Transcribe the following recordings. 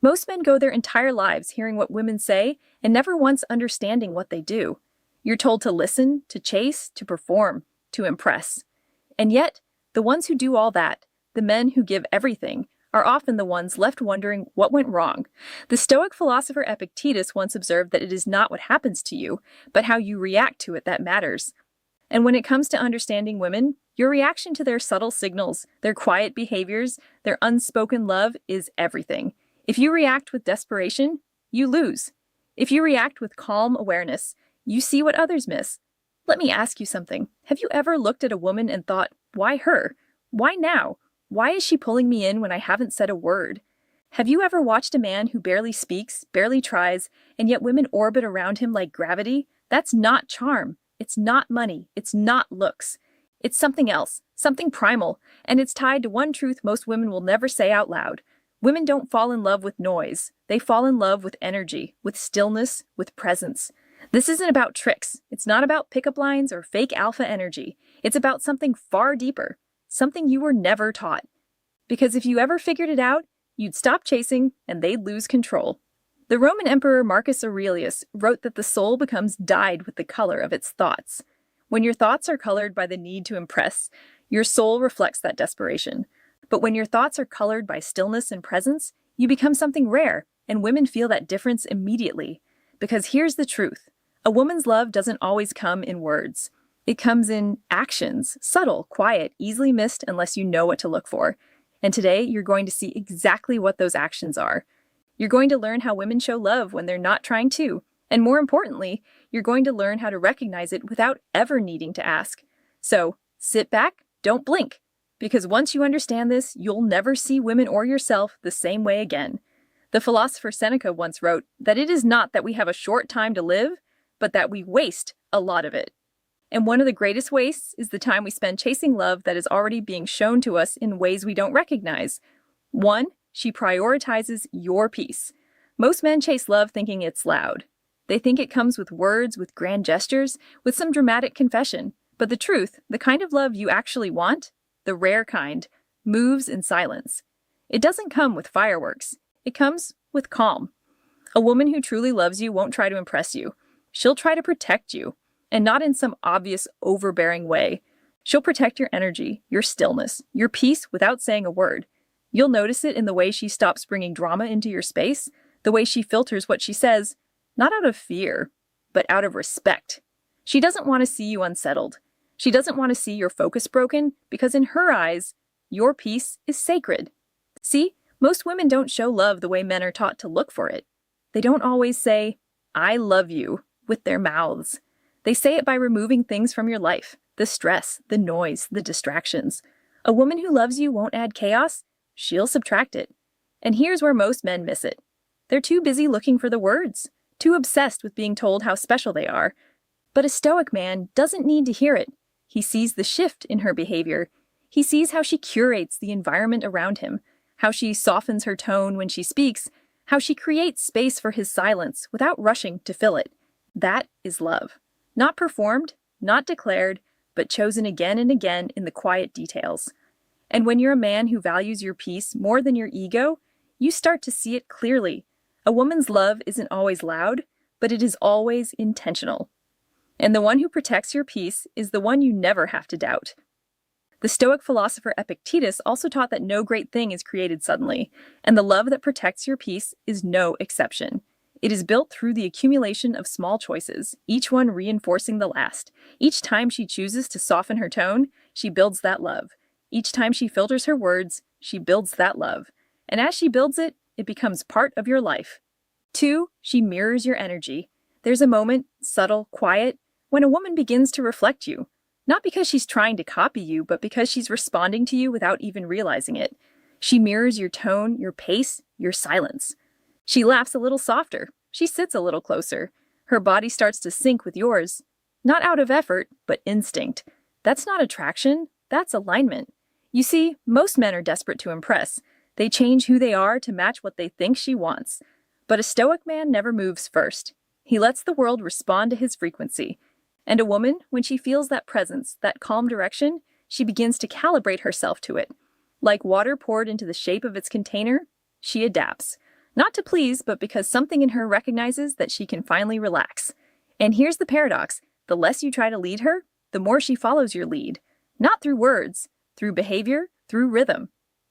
Most men go their entire lives hearing what women say and never once understanding what they do. You're told to listen, to chase, to perform, to impress. And yet, the ones who do all that, the men who give everything, are often the ones left wondering what went wrong. The Stoic philosopher Epictetus once observed that it is not what happens to you, but how you react to it that matters. And when it comes to understanding women, your reaction to their subtle signals, their quiet behaviors, their unspoken love is everything. If you react with desperation, you lose. If you react with calm awareness, you see what others miss. Let me ask you something. Have you ever looked at a woman and thought, why her? Why now? Why is she pulling me in when I haven't said a word? Have you ever watched a man who barely speaks, barely tries, and yet women orbit around him like gravity? That's not charm. It's not money. It's not looks. It's something else, something primal, and it's tied to one truth most women will never say out loud. Women don't fall in love with noise. They fall in love with energy, with stillness, with presence. This isn't about tricks. It's not about pickup lines or fake alpha energy. It's about something far deeper, something you were never taught. Because if you ever figured it out, you'd stop chasing and they'd lose control. The Roman Emperor Marcus Aurelius wrote that the soul becomes dyed with the color of its thoughts. When your thoughts are colored by the need to impress, your soul reflects that desperation. But when your thoughts are colored by stillness and presence, you become something rare, and women feel that difference immediately. Because here's the truth. A woman's love doesn't always come in words. It comes in actions, subtle, quiet, easily missed unless you know what to look for. And today, you're going to see exactly what those actions are. You're going to learn how women show love when they're not trying to. And more importantly, you're going to learn how to recognize it without ever needing to ask. So, sit back, don't blink. Because once you understand this, you'll never see women or yourself the same way again. The philosopher Seneca once wrote that it is not that we have a short time to live, but that we waste a lot of it. And one of the greatest wastes is the time we spend chasing love that is already being shown to us in ways we don't recognize. 1, she prioritizes your peace. Most men chase love thinking it's loud. They think it comes with words, with grand gestures, with some dramatic confession. But the truth, the kind of love you actually want, the rare kind, moves in silence. It doesn't come with fireworks. It comes with calm. A woman who truly loves you won't try to impress you. She'll try to protect you, and not in some obvious, overbearing way. She'll protect your energy, your stillness, your peace without saying a word. You'll notice it in the way she stops bringing drama into your space, the way she filters what she says, not out of fear, but out of respect. She doesn't want to see you unsettled. She doesn't want to see your focus broken because in her eyes, your peace is sacred. See, most women don't show love the way men are taught to look for it. They don't always say, I love you, with their mouths. They say it by removing things from your life, the stress, the noise, the distractions. A woman who loves you won't add chaos, she'll subtract it. And here's where most men miss it. They're too busy looking for the words, too obsessed with being told how special they are. But a Stoic man doesn't need to hear it. He sees the shift in her behavior. He sees how she curates the environment around him, how she softens her tone when she speaks, how she creates space for his silence without rushing to fill it. That is love. Not performed, not declared, but chosen again and again in the quiet details. And when you're a man who values your peace more than your ego, you start to see it clearly. A woman's love isn't always loud, but it is always intentional. And the one who protects your peace is the one you never have to doubt. The Stoic philosopher Epictetus also taught that no great thing is created suddenly, and the love that protects your peace is no exception. It is built through the accumulation of small choices, each one reinforcing the last. Each time she chooses to soften her tone, she builds that love. Each time she filters her words, she builds that love. And as she builds it, it becomes part of your life. 2, she mirrors your energy. There's a moment, subtle, quiet, when a woman begins to reflect you. Not because she's trying to copy you, but because she's responding to you without even realizing it. She mirrors your tone, your pace, your silence. She laughs a little softer. She sits a little closer. Her body starts to sync with yours. Not out of effort, but instinct. That's not attraction, that's alignment. You see, most men are desperate to impress. They change who they are to match what they think she wants. But a Stoic man never moves first. He lets the world respond to his frequency. And a woman, when she feels that presence, that calm direction, she begins to calibrate herself to it. Like water poured into the shape of its container, she adapts. Not to please, but because something in her recognizes that she can finally relax. And here's the paradox. The less you try to lead her, the more she follows your lead. Not through words, through behavior, through rhythm.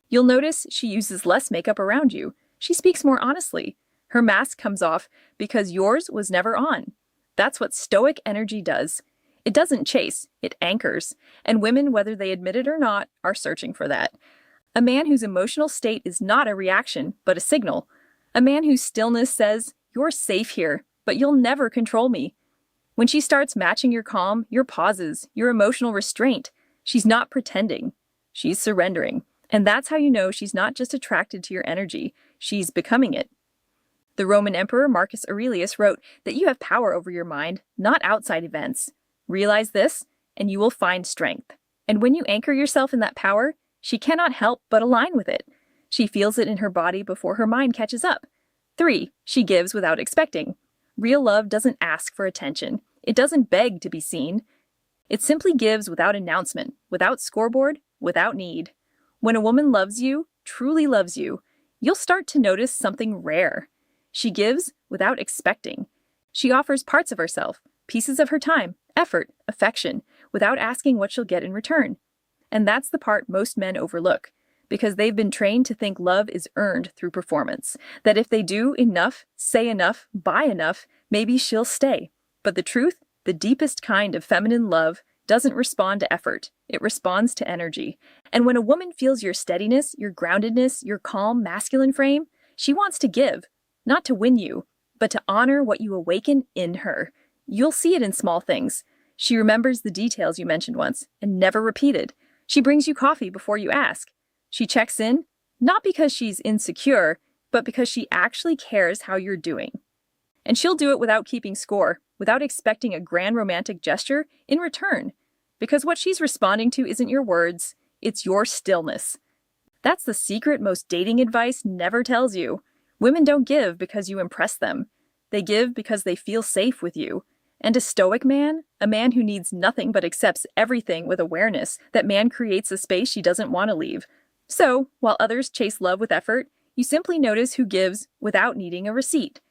You'll notice she uses less makeup around you. She speaks more honestly. Her mask comes off because yours was never on. That's what Stoic energy does. It doesn't chase, it anchors. And women, whether they admit it or not, are searching for that. A man whose emotional state is not a reaction, but a signal. A man whose stillness says, "You're safe here, but you'll never control me." When she starts matching your calm, your pauses, your emotional restraint, she's not pretending. She's surrendering. And that's how you know she's not just attracted to your energy, she's becoming it. The Roman Emperor Marcus Aurelius wrote that you have power over your mind, not outside events. Realize this, and you will find strength. And when you anchor yourself in that power, she cannot help but align with it. She feels it in her body before her mind catches up. 3. She gives without expecting. Real love doesn't ask for attention. It doesn't beg to be seen. It simply gives without announcement, without scoreboard, without need. When a woman loves you, truly loves you, you'll start to notice something rare. She gives without expecting. She offers parts of herself, pieces of her time, effort, affection, without asking what she'll get in return. And that's the part most men overlook, because they've been trained to think love is earned through performance, that if they do enough, say enough, buy enough, maybe she'll stay. But the truth, the deepest kind of feminine love, doesn't respond to effort. It responds to energy. And when a woman feels your steadiness, your groundedness, your calm, masculine frame, she wants to give, not to win you, but to honor what you awaken in her. You'll see it in small things. She remembers the details you mentioned once and never repeated. She brings you coffee before you ask. She checks in, not because she's insecure, but because she actually cares how you're doing. And she'll do it without keeping score, without expecting a grand romantic gesture in return, because what she's responding to isn't your words, it's your stillness. That's the secret most dating advice never tells you. Women don't give because you impress them. They give because they feel safe with you. And a stoic man, a man who needs nothing but accepts everything with awareness, that man creates a space she doesn't want to leave. So, while others chase love with effort, you simply notice who gives without needing a receipt.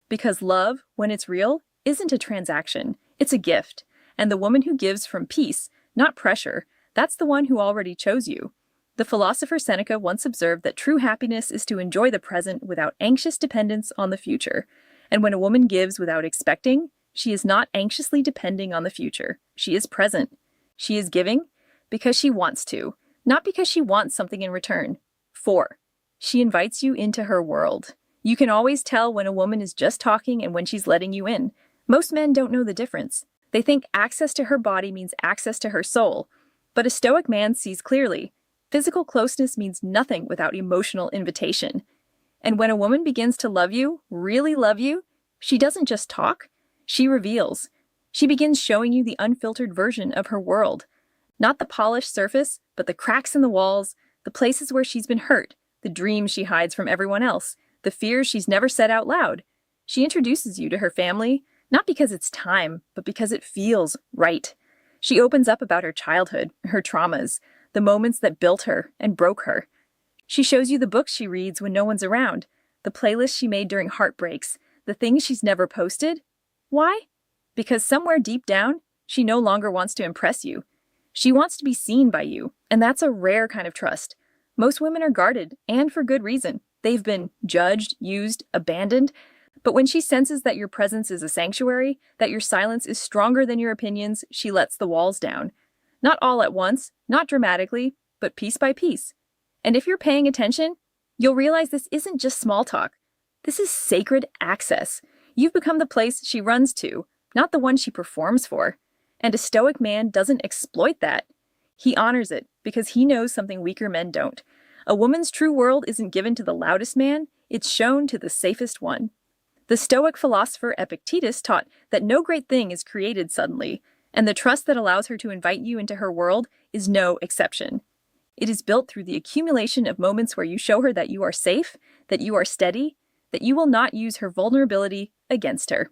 Because love, when it's real, isn't a transaction, it's a gift. And the woman who gives from peace, not pressure, that's the one who already chose you. The philosopher Seneca once observed that true happiness is to enjoy the present without anxious dependence on the future. And when a woman gives without expecting, she is not anxiously depending on the future. She is present. She is giving because she wants to, not because she wants something in return. 4. She invites you into her world. You can always tell when a woman is just talking and when she's letting you in. Most men don't know the difference. They think access to her body means access to her soul. But a stoic man sees clearly. Physical closeness means nothing without emotional invitation. And when a woman begins to love you, really love you, she doesn't just talk, she reveals. She begins showing you the unfiltered version of her world. Not the polished surface, but the cracks in the walls, the places where she's been hurt, the dreams she hides from everyone else, the fears she's never said out loud. She introduces you to her family, not because it's time, but because it feels right. She opens up about her childhood, her traumas, the moments that built her and broke her. She shows you the books she reads when no one's around, the playlists she made during heartbreaks, the things she's never posted. Why? Because somewhere deep down, she no longer wants to impress you. She wants to be seen by you, and that's a rare kind of trust. Most women are guarded, and for good reason. They've been judged, used, abandoned. But when she senses that your presence is a sanctuary, that your silence is stronger than your opinions, she lets the walls down. Not all at once, not dramatically, but piece by piece. And if you're paying attention, you'll realize this isn't just small talk. This is sacred access. You've become the place she runs to, not the one she performs for. And a stoic man doesn't exploit that. He honors it because he knows something weaker men don't. A woman's true world isn't given to the loudest man, it's shown to the safest one. The Stoic philosopher Epictetus taught that no great thing is created suddenly, and the trust that allows her to invite you into her world is no exception. It is built through the accumulation of moments where you show her that you are safe, that you are steady, that you will not use her vulnerability against her.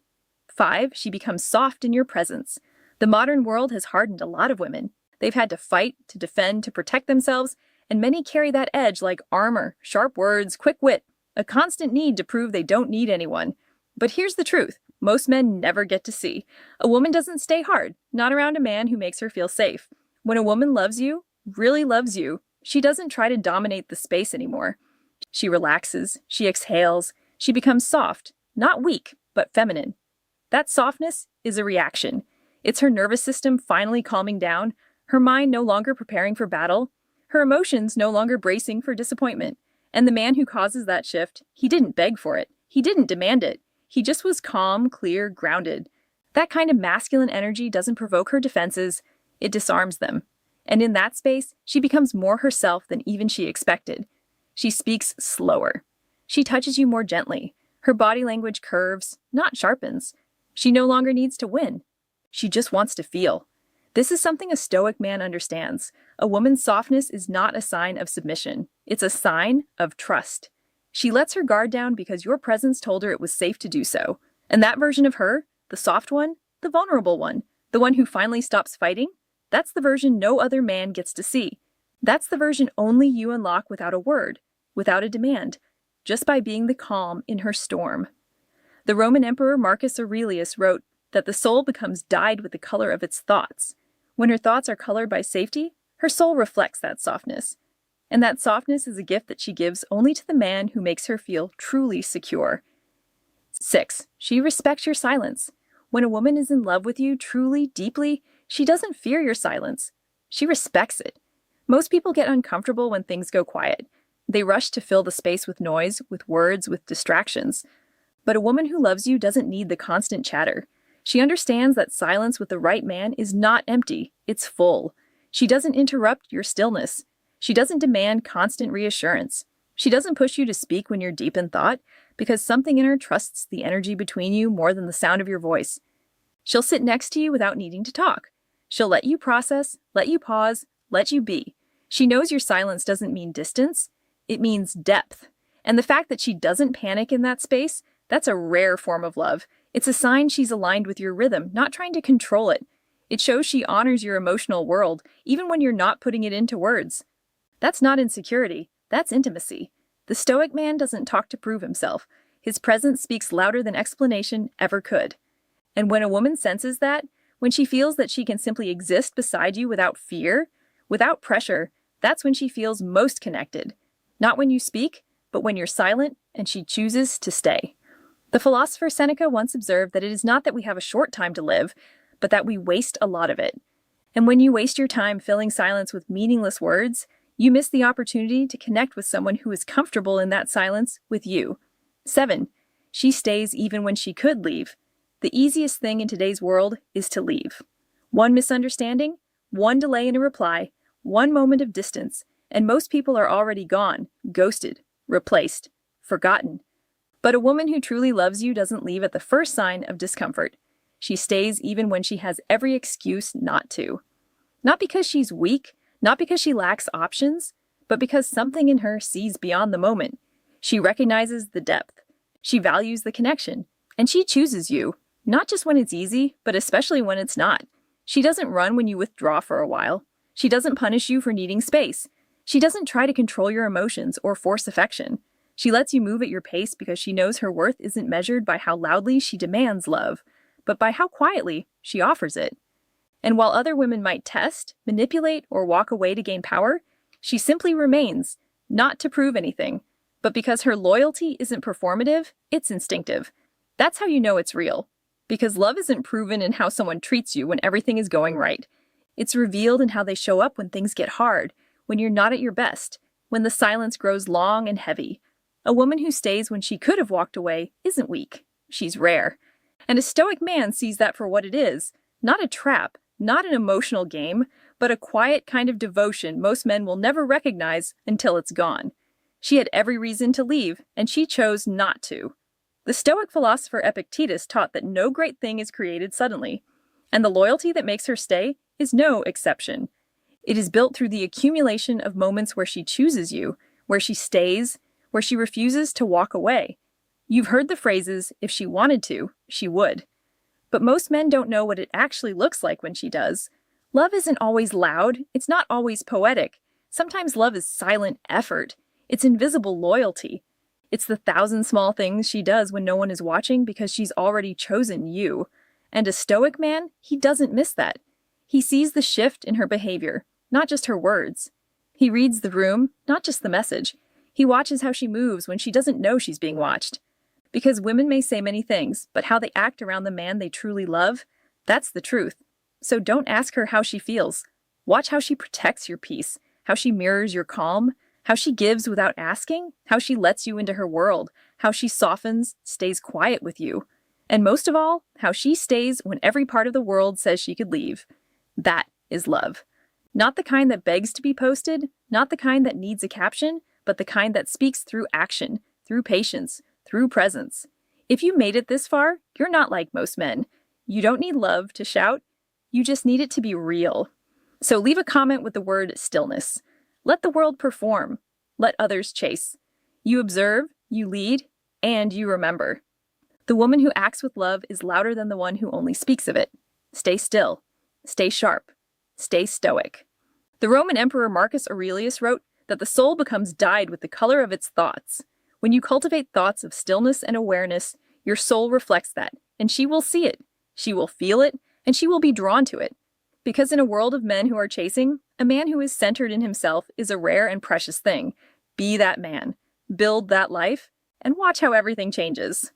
5. She becomes soft in your presence. The modern world has hardened a lot of women. They've had to fight, to defend, to protect themselves, and many carry that edge like armor, sharp words, quick wit. a constant need to prove they don't need anyone. But here's the truth. Most men never get to see. A woman doesn't stay hard, not around a man who makes her feel safe. When a woman loves you, really loves you, she doesn't try to dominate the space anymore. She relaxes, she exhales, she becomes soft, not weak, but feminine. That softness is a reaction. It's her nervous system finally calming down, her mind no longer preparing for battle, her emotions no longer bracing for disappointment. And the man who causes that shift, he didn't beg for it. He didn't demand it. He just was calm, clear, grounded. That kind of masculine energy doesn't provoke her defenses, it disarms them. And in that space, she becomes more herself than even she expected. She speaks slower. She touches you more gently. Her body language curves, not sharpens. She no longer needs to win. She just wants to feel. This is something a Stoic man understands. A woman's softness is not a sign of submission. It's a sign of trust. She lets her guard down because your presence told her it was safe to do so. And that version of her, the soft one, the vulnerable one, the one who finally stops fighting, that's the version no other man gets to see. That's the version only you unlock without a word, without a demand, just by being the calm in her storm. The Roman Emperor Marcus Aurelius wrote that the soul becomes dyed with the color of its thoughts. When her thoughts are colored by safety, her soul reflects that softness. And that softness is a gift that she gives only to the man who makes her feel truly secure. 6. She respects your silence. When a woman is in love with you truly, deeply, she doesn't fear your silence. She respects it. Most people get uncomfortable when things go quiet. They rush to fill the space with noise, with words, with distractions. But a woman who loves you doesn't need the constant chatter. She understands that silence with the right man is not empty, it's full. She doesn't interrupt your stillness. She doesn't demand constant reassurance. She doesn't push you to speak when you're deep in thought, because something in her trusts the energy between you more than the sound of your voice. She'll sit next to you without needing to talk. She'll let you process, let you pause, let you be. She knows your silence doesn't mean distance, it means depth. And the fact that she doesn't panic in that space, that's a rare form of love. It's a sign she's aligned with your rhythm, not trying to control it. It shows she honors your emotional world, even when you're not putting it into words. That's not insecurity, that's intimacy. The Stoic man doesn't talk to prove himself. His presence speaks louder than explanation ever could. And when a woman senses that, when she feels that she can simply exist beside you without fear, without pressure, that's when she feels most connected. Not when you speak, but when you're silent and she chooses to stay. The philosopher Seneca once observed that it is not that we have a short time to live, but that we waste a lot of it. And when you waste your time filling silence with meaningless words, you miss the opportunity to connect with someone who is comfortable in that silence with you. 7. She stays even when she could leave. The easiest thing in today's world is to leave. One misunderstanding, one delay in a reply, one moment of distance, and most people are already gone, ghosted, replaced, forgotten. But a woman who truly loves you doesn't leave at the first sign of discomfort. She stays even when she has every excuse not to. Not because she's weak, not because she lacks options, but because something in her sees beyond the moment. She recognizes the depth. She values the connection. And she chooses you, not just when it's easy, but especially when it's not. She doesn't run when you withdraw for a while. She doesn't punish you for needing space. She doesn't try to control your emotions or force affection. She lets you move at your pace because she knows her worth isn't measured by how loudly she demands love, but by how quietly she offers it. And while other women might test, manipulate, or walk away to gain power, she simply remains, not to prove anything, but because her loyalty isn't performative, it's instinctive. That's how you know it's real. Because love isn't proven in how someone treats you when everything is going right. It's revealed in how they show up when things get hard, when you're not at your best, when the silence grows long and heavy. A woman who stays when she could have walked away isn't weak. She's rare. And a Stoic man sees that for what it is, not a trap, not an emotional game, but a quiet kind of devotion most men will never recognize until it's gone. She had every reason to leave, and she chose not to. The Stoic philosopher Epictetus taught that no great thing is created suddenly, and the loyalty that makes her stay is no exception. It is built through the accumulation of moments where she chooses you, where she stays, where she refuses to walk away. You've heard the phrases, if she wanted to, she would. But most men don't know what it actually looks like when she does. Love isn't always loud, it's not always poetic. Sometimes love is silent effort. It's invisible loyalty. It's the thousand small things she does when no one is watching because she's already chosen you. And a Stoic man, he doesn't miss that. He sees the shift in her behavior, not just her words. He reads the room, not just the message. He watches how she moves when she doesn't know she's being watched. Because women may say many things, but how they act around the man they truly love, that's the truth. So don't ask her how she feels. Watch how she protects your peace, how she mirrors your calm, how she gives without asking, how she lets you into her world, how she softens, stays quiet with you. And most of all, how she stays when every part of the world says she could leave. That is love. Not the kind that begs to be posted, not the kind that needs a caption, but the kind that speaks through action, through patience, through presence. If you made it this far, you're not like most men. You don't need love to shout, you just need it to be real. So leave a comment with the word stillness. Let the world perform. Let others chase. You observe, you lead, and you remember. The woman who acts with love is louder than the one who only speaks of it. Stay still. Stay sharp. Stay stoic. The Roman Emperor Marcus Aurelius wrote that the soul becomes dyed with the color of its thoughts. When you cultivate thoughts of stillness and awareness, your soul reflects that, and she will see it. She will feel it, and she will be drawn to it. Because in a world of men who are chasing, a man who is centered in himself is a rare and precious thing. Be that man. Build that life, and watch how everything changes.